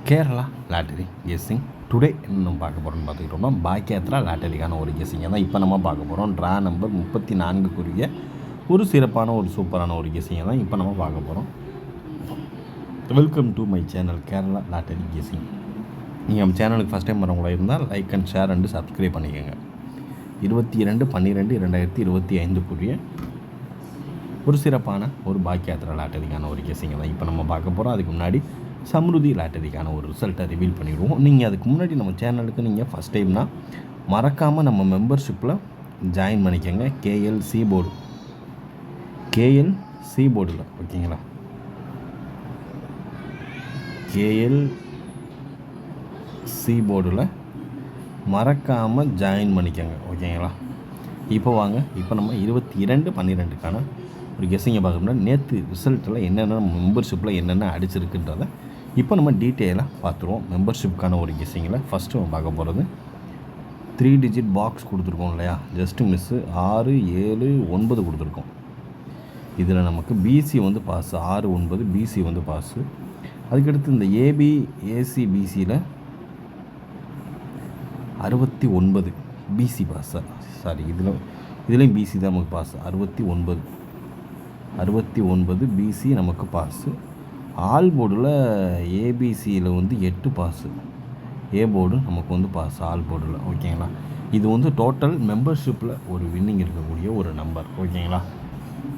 Kerala lottery guessing today என்ன பார்க்க போகிறோம்னு பார்த்துக்கிட்டோம்னா பாக்கியாத்ரா லாட்டரிக்கான ஒரு கெஸ்ஸிங்கை தான் இப்போ நம்ம பார்க்க போகிறோம். ட்ரா நம்பர் 34க்குரிய ஒரு சிறப்பான ஒரு சூப்பரான ஒரு கெஸ்ஸிங்கை தான் இப்போ நம்ம பார்க்க போகிறோம். Welcome to my channel Kerala lottery guessing. நீங்கள் நம்ம சேனலுக்கு ஃபஸ்ட் டைம் வரவங்களா இருந்தால் like and share and subscribe பண்ணிக்கோங்க. 22/12/2025க்குரிய ஒரு சிறப்பான ஒரு பாக்கியாத்ரா லாட்டரிக்கான ஒரு கெஸ்ஸிங்கை தான் இப்போ நம்ம பார்க்க போகிறோம். அதுக்கு முன்னாடி சம்ருதி லாட்டரிக்கான ஒரு ரிசல்ட்டை ரிவீல் பண்ணிடுவோம். நீங்கள் அதுக்கு முன்னாடி நம்ம சேனலுக்கு நீங்கள் ஃபஸ்ட் டைம்னா மறக்காமல் நம்ம மெம்பர்ஷிப்பில் ஜாயின் பண்ணிக்கோங்க. கேஎல்சி போர்டில் ஓகேங்களா, கேஎல்சி போர்டில் மறக்காமல் ஜாயின் பண்ணிக்கோங்க ஓகேங்களா. இப்போ வாங்க, இப்போ நம்ம 22/12க்கான ஒரு கெஸ்ஸிங்கை பார்க்கணும்னா நேற்று ரிசல்ட்டில் என்னென்ன மெம்பர்ஷிப்பில் என்னென்ன அடிச்சிருக்குன்றதை இப்போ நம்ம டீட்டெயிலாக பார்த்துருவோம். மெம்பர்ஷிப்புக்கான ஒரு கெஸ்ஸிங்கில் ஃபஸ்ட்டு நம்ம பார்க்க போகிறது 3 டிஜிட் பாக்ஸ் கொடுத்துருக்கோம் இல்லையா, ஜஸ்ட்டு மிஸ்ஸு 6, 7, 9 கொடுத்துருக்கோம். இதில் நமக்கு பிசி வந்து பாஸு 6, 9 பிசி வந்து பாஸு. அதுக்கடுத்து இந்த ஏசி பிசியில் 69 பிசி பாஸா, சாரி இதுலேயும் பிசி தான் நமக்கு பாஸு 69 பிசி நமக்கு பாஸு. ஆல் போர்டில் ஏபிசியில் வந்து 8 பாஸு, ஏ போர்டு நமக்கு வந்து பாஸ் ஆல் போர்டில் ஓகேங்களா. இது வந்து டோட்டல் மெம்பர்ஷிப்பில் ஒரு வின்னிங் இருக்கக்கூடிய ஒரு நம்பர் ஓகேங்களா.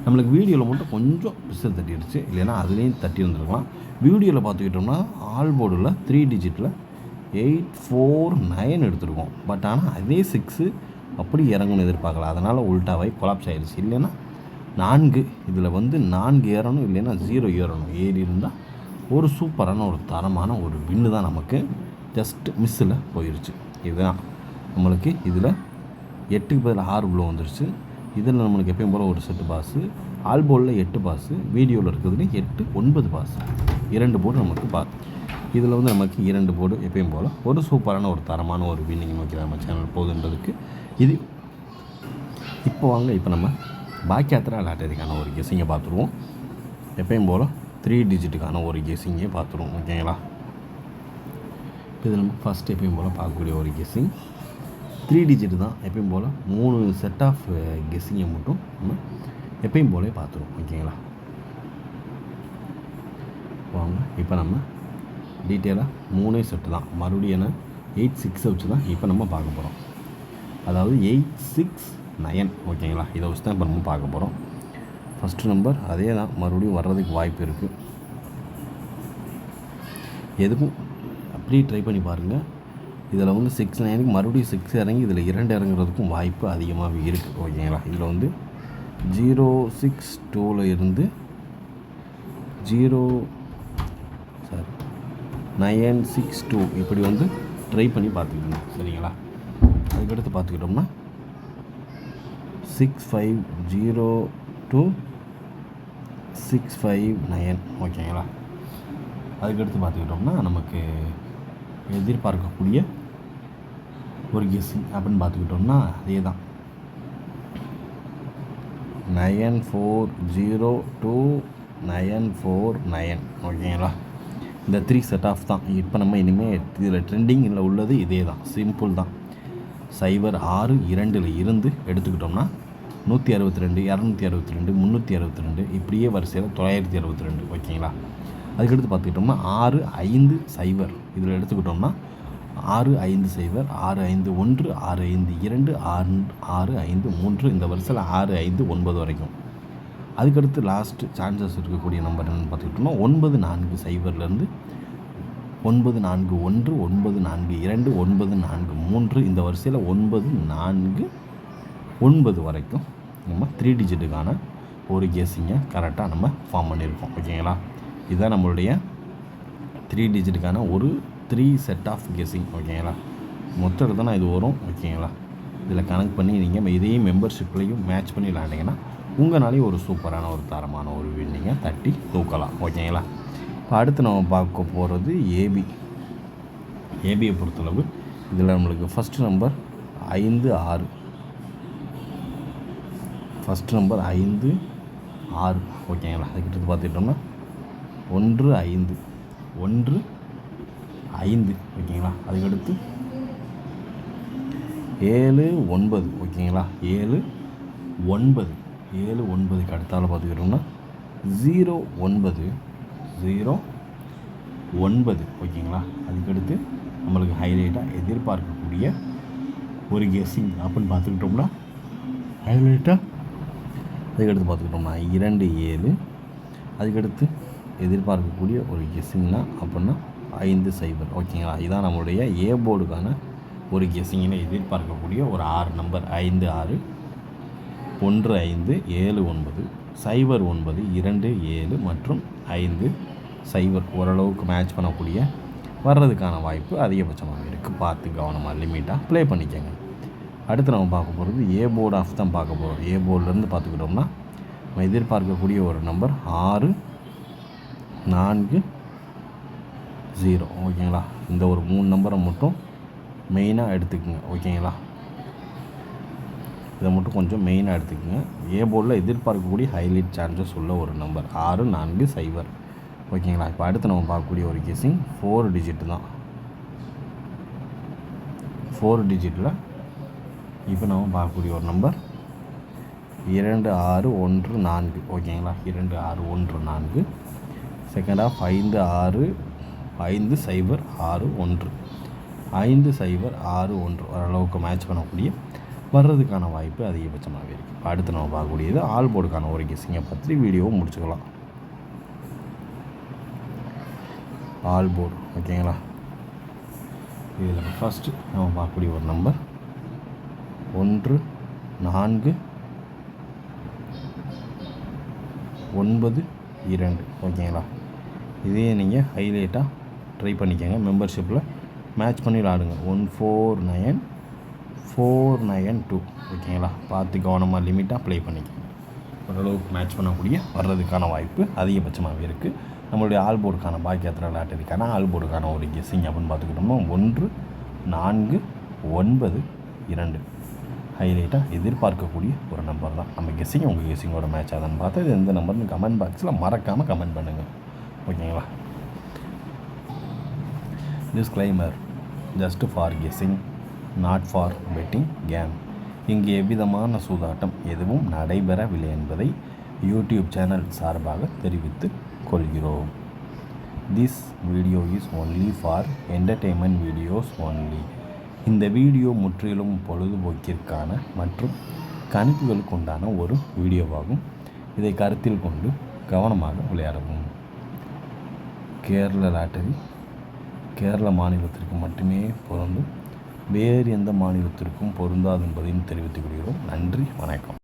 நம்மளுக்கு வீடியோவில் மட்டும் கொஞ்சம் பிசல் தட்டிடுச்சு, இல்லைன்னா அதுலேயும் தட்டி வந்துருக்கலாம். வீடியோவில் பார்த்துக்கிட்டோம்னா ஆல் போர்டில் 3 டிஜிட்டில் 849 எடுத்துருக்கோம். பட் ஆனால் அதே 6 அப்படி இறங்கணும்னு எதிர்பார்க்கல, அதனால் உல்ட்டாவாய் கொலாப்ஸ் ஆகிடுச்சு. இல்லைன்னா 4 இதில் வந்து 4 ஏறணும், இல்லைன்னா 0 ஏறணும். ஏறி இருந்தால் ஒரு சூப்பரான ஒரு தரமான ஒரு வின்னு தான் நமக்கு ஜஸ்ட் மிஸ்ஸில் போயிடுச்சு. இதுதான் நம்மளுக்கு இதில் 8க்கு பதில் 6 உள்ள வந்துடுச்சு. இதில் நம்மளுக்கு எப்பயும் போல் ஒரு செட்டு பாஸு, ஆல் போர்டில் 8 பாஸு, வீடியோவில் இருக்கிறதுலேயும் 8, 9 பாஸு, 2 போர்டு நமக்கு பாஸ். இதில் வந்து நமக்கு 2 போர்டு எப்பயும் போல் ஒரு சூப்பரான ஒரு தரமான ஒரு வின்னிங் நோக்கி நம்ம சேனல் போகுதுன்றதுக்கு இது. இப்போ வாங்க, இப்போ நம்ம பாக்கியாத்ரா லாட்டரிக்கான ஒரு கெஸ்ஸிங்கை பார்த்துருவோம். எப்பயும் போல் 3 டிஜிட்டுக்கான ஒரு கெஸ்ஸிங்கே பார்த்துருவோம் ஓகேங்களா. இதில் நம்ம ஃபஸ்ட்டு எப்பயும் போல் பார்க்கக்கூடிய ஒரு கெஸ்ஸிங் 3 டிஜிட்டு தான். எப்பயும் போல் 3 செட் ஆஃப் கெஸ்ஸிங்கை மட்டும் நம்ம எப்பயும் போலே பார்த்துருவோம் ஓகேங்களா. வாங்க, இப்போ நம்ம டீட்டெயிலாக 3 செட்டு தான், மறுபடியும் என்ன 8, 6 வச்சு தான் இப்போ நம்ம பார்க்க போகிறோம். அதாவது 8, 6, 9 ஓகேங்களா. இதை வச்சு தான் இப்போ நம்ம பார்க்க போகிறோம். ஃபஸ்ட்டு நம்பர் அதே தான், மறுபடியும் வர்றதுக்கு வாய்ப்பு இருக்குது. எதுக்கும் அப்படியே ட்ரை பண்ணி பாருங்கள். இதில் வந்து 6, 9க்கு மறுபடியும் 6 இறங்கி இதில் 2 இறங்குறதுக்கும் வாய்ப்பு அதிகமாக இருக்குது ஓகேங்களா. இதில் வந்து 0, 6, 2ல் இருந்து 9, 6, 2 இப்படி வந்து ட்ரை பண்ணி பார்த்துக்கிட்டோம் சரிங்களா. அதுக்கடுத்து பார்த்துக்கிட்டோம்னா 6, 5, 0 to 6, 5, 9 ஓகேங்களா. அதுக்கடுத்து பார்த்துக்கிட்டோம்னா நமக்கு எதிர்பார்க்கக்கூடிய ஒரு கெஸ்ஸிங் அப்படின்னு பார்த்துக்கிட்டோம்னா அதே தான் 9, 4, 0 to 9, 4, 9 ஓகேங்களா. இந்த 3 செட் ஆஃப் தான் இப்போ நம்ம இனிமேல் இதில் ட்ரெண்டிங்கில் உள்ளது இதே தான், சிம்பிள் தான். 0, 6, 2ல் இருந்து எடுத்துக்கிட்டோம்னா 162, 262, 362 இப்படியே வரிசையில் 962 ஓகேங்களா. அதுக்கடுத்து பார்த்துக்கிட்டோம்னா 6, 5, 0 இதில் எடுத்துக்கிட்டோம்னா 6, 5, 0, 6, 5, 1, 6, 5, 2, 6, 5, 3 இந்த வரிசையில் 6, 5, 9 வரைக்கும். அதுக்கடுத்து லாஸ்ட்டு சான்சஸ் இருக்கக்கூடிய நம்பர் என்னென்னு பார்த்துக்கிட்டோம்னா 9, 4, 0லேருந்து 9, 4, 1, 9, 4, 2, 9, 4, 3 இந்த வரிசையில் 9, 4, 9 வரைக்கும் நம்ம 3 டிஜிட்டுக்கான ஒரு கெஸ்ஸிங்கை கரெக்டாக நம்ம ஃபார்ம் பண்ணியிருக்கோம் ஓகேங்களா. இதுதான் நம்மளுடைய 3 டிஜிட்டுக்கான ஒரு 3 செட் ஆஃப் கெஸ்ஸிங் ஓகேங்களா. மொத்தம் எடுத்தோன்னா இது வரும் ஓகேங்களா. இதில் கனெக்ட் பண்ணி நீங்கள் இதையும் மெம்பர்ஷிப்லேயும் மேட்ச் பண்ணி விளாண்டிங்கன்னா உங்களாலேயும் ஒரு சூப்பரான ஒரு தரமான ஒரு வின்னிங்கை தட்டி தூக்கலாம் ஓகேங்களா. இப்போ அடுத்து நம்ம பார்க்க போகிறது ஏபியை பொறுத்தளவு இதில் நம்மளுக்கு ஃபஸ்ட்டு நம்பர் 5, 6 ஃபஸ்ட் நம்பர் 5, 6 ஓகேங்களா. அதுக்கிட்ட பார்த்துக்கிட்டோம்னா 1, 5 1, 5 ஓகேங்களா. அதுக்கடுத்து 7 9 ஓகேங்களா. 7 9 7 9க்கு அடுத்தால பார்த்துக்கிட்டோம்னா 0 9 0 9 ஓகேங்களா. அதுக்கடுத்து நம்மளுக்கு ஹைலைட்டாக எதிர்பார்க்கக்கூடிய ஒரு கெஸ்ஸிங் அப்படின்னு பார்த்துக்கிட்டோம்னா ஹைலைட்டாக அதுக்கடுத்து பார்த்துக்கிட்டோம்னா 2 7 அதுக்கடுத்து எதிர்பார்க்கக்கூடிய ஒரு கெஸ்ஸிங்னா அப்படின்னா 5 0 ஓகேங்களா. இதுதான் நம்மளுடைய ஏ போர்டுக்கான ஒரு கெஸ்ஸிங்கில் எதிர்பார்க்கக்கூடிய ஒரு 6 நம்பர் 5 6 1 5 7 9 0 9 2 7 மற்றும் 5 0 ஓரளவுக்கு மேட்ச் பண்ணக்கூடிய வர்றதுக்கான வாய்ப்பு அதிகபட்சமாக இருக்குது. பார்த்து கவனமாக லிமிட்டாக ப்ளே பண்ணிக்கோங்க. அடுத்து நம்ம பார்க்க போகிறது ஏ போர்டு ஆஃப் தான் பார்க்க போகிறோம். ஏ போர்டிலேருந்து பார்த்துக்கிட்டோம்னா நம்ம எதிர்பார்க்கக்கூடிய ஒரு நம்பர் 6 4 0 ஓகேங்களா. இந்த ஒரு 3 நம்பரை மட்டும் மெயினாக எடுத்துக்கோங்க ஓகேங்களா. இதை மட்டும் கொஞ்சம் மெயினாக எடுத்துக்கோங்க. ஏ போர்டில் எதிர்பார்க்கக்கூடிய ஹைலைட் சான்சஸ் உள்ள ஒரு நம்பர் 6 4 0 ஓகேங்களா. இப்போ அடுத்து நம்ம பார்க்கக்கூடிய ஒரு கெஸ்ஸிங் 4 டிஜிட் தான். 4 டிஜிட்டில் இப்போ நம்ம பார்க்கக்கூடிய ஒரு நம்பர் 2 6 1 4 ஓகேங்களா. 2 6 1 4 செகண்ட் ஆஃப் 5 6 5 0 6 1 5 0 6 1 ஓரளவுக்கு மேட்ச் பண்ணக்கூடிய வர்றதுக்கான வாய்ப்பு அதிகபட்சமாகவே இருக்குது. இப்போ அடுத்து நம்ம பார்க்கக்கூடியது ஆல் போர்டுக்கான ஒரு கெஸ்ஸிங்கை பற்றி வீடியோவை முடிச்சுக்கலாம். ஆல் போர்டு ஓகேங்களா. இதில் ஃபஸ்ட்டு நம்ம பார்க்கக்கூடிய ஒரு நம்பர் 1 4 9 2 ஓகேங்களா. இதே நீங்கள் ஹைலைட்டாக ட்ரை பண்ணிக்கோங்க. மெம்பர்ஷிப்பில் மேட்ச் பண்ணி விளாடுங்க. 149 492 ஓகேங்களா. பார்த்து கவனமாக லிமிட்டாக ப்ளே பண்ணிக்கோங்க. ஓரளவுக்கு மேட்ச் பண்ணக்கூடிய வர்றதுக்கான வாய்ப்பு அதிகபட்சமாகவே இருக்குது. நம்மளுடைய ஆல் போர்டுக்கான பாக்கி எத்தனை விளையாட்டுக்கான ஆல் போர்டுக்கான ஒரு கெஸ்ஸிங் அப்படின்னு பார்த்துக்கிட்டோம்னா 1 4 9 2 ஹைலைட்டாக எதிர்பார்க்கக்கூடிய ஒரு நம்பர் தான். நம்ம கெஸ்ஸிங் உங்கள் கெஸ்ஸிங்கோட மேட்ச் ஆகுதுன்னு பார்த்தா இது எந்த நம்பர்னு கமெண்ட் பாக்ஸில் மறக்காமல் கமெண்ட் பண்ணுங்கள் ஓகேங்களா. Disclaimer just for guessing not for betting game. இங்கே எவ்விதமான சூதாட்டம் எதுவும் நடைபெறவில்லை என்பதை யூடியூப் சேனல் சார்பாக தெரிவித்து கொள்கிறோம். This video is only for entertainment videos only. இந்த வீடியோ முற்றிலும் பொழுதுபோக்கிற்கான மற்றும் கணிப்புகளுக்கு உண்டான ஒரு வீடியோவாகும். இதை கருத்தில் கொண்டு கவனமாக விளையாடவும். கேரள லாட்டரி கேரள மாநிலத்திற்கு மட்டுமே பொருந்தும். வேறு எந்த மாநிலத்திற்கும் பொருந்தாது என்பதையும் தெரிவித்துக் கொள்கிறோம். நன்றி, வணக்கம்.